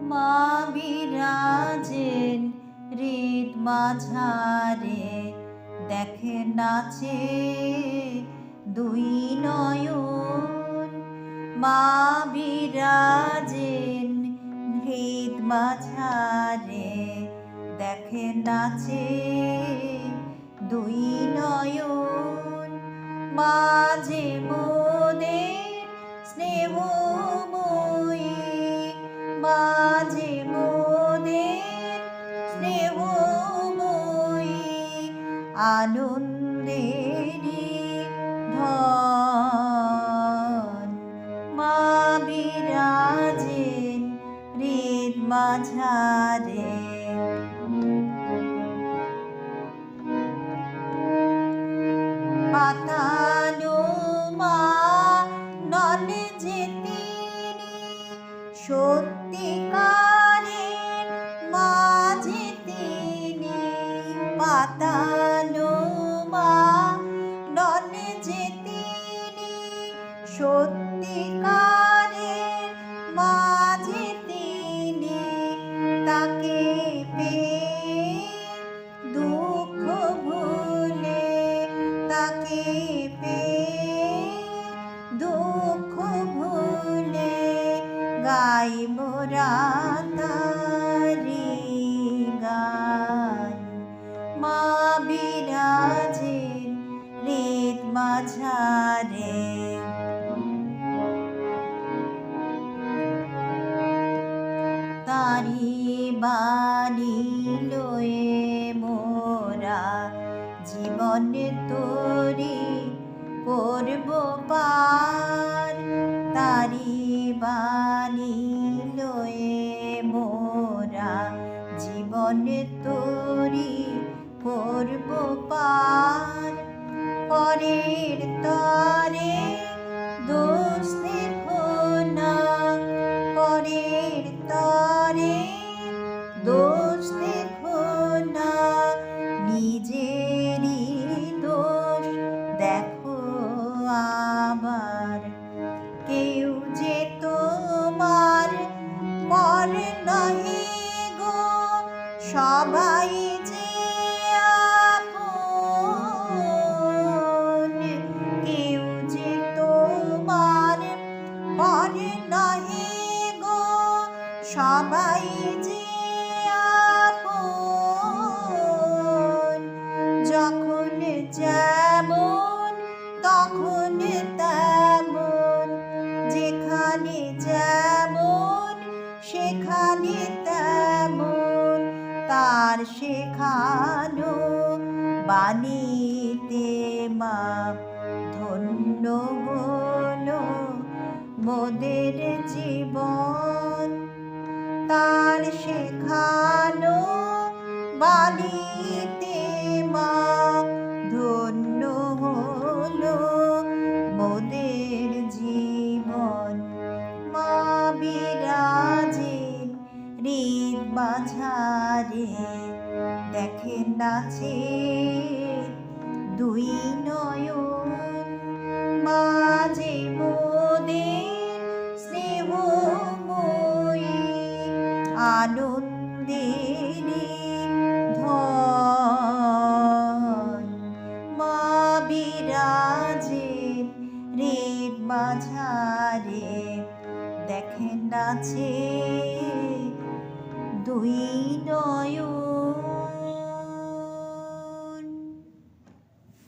মা বিরাজেন হৃদ মাঝারে, দেখেন নাচে দুই নয়ন। মা বিরাজেন হৃদ মাঝারে, দেখেন নাচে দুই নয়ন। মাঝে মোদের স্নেহময়ী, মাঝে মোদের স্নেহময়ী, আনন্দেরই ধন। মা বিরাজেন হৃদ মাঝারে। পাতানো মা নন যে তিনি, সত্যিকারের মাঝে তিনি। পাতানো মা নন যে তিনি, সত্যিকারের মাঝে তিনি। তাকে পেয়ে দুঃখ ভুলে, তাকে পেয়ে দুঃখ ভুলে, গাই মোরা তারি গান। মা বিরাজেন হৃদ মাঝারে। তারি বাণী লয়ে মোরা জীবন তরি করব পার। তারি বাণী লয়ে মোরা জীবন তরি করব পার। পরের তরে দোষ দেখো না, পরের তরে দোষ দেখো না, নিজেরই দোষ দেখো আবার। কেউ যে তোমার পর নহে গো, সবাই যে আপন। কেউ যে তোমার পর নহে গো, সবাই যে আপন। যখন যেমন তখন তেমন, যেখানে যেমন সেখানে তেমন। তার শেখানো বাণীতে মা ধন্য হলো মোদের জীবন। তার শেখানো বাণীতে মা ধন্য হলো মোদের জীবন। মা বিরাজেন হৃদ মাঝারে, দেখেন নাচে দুই নয়ন। মাঝে মোদের স্নেহময়ী, আনন্দেরই ধন। মা বিরাজেন হৃদ মাঝারে, দেখেন নাচে দুই নয়ন।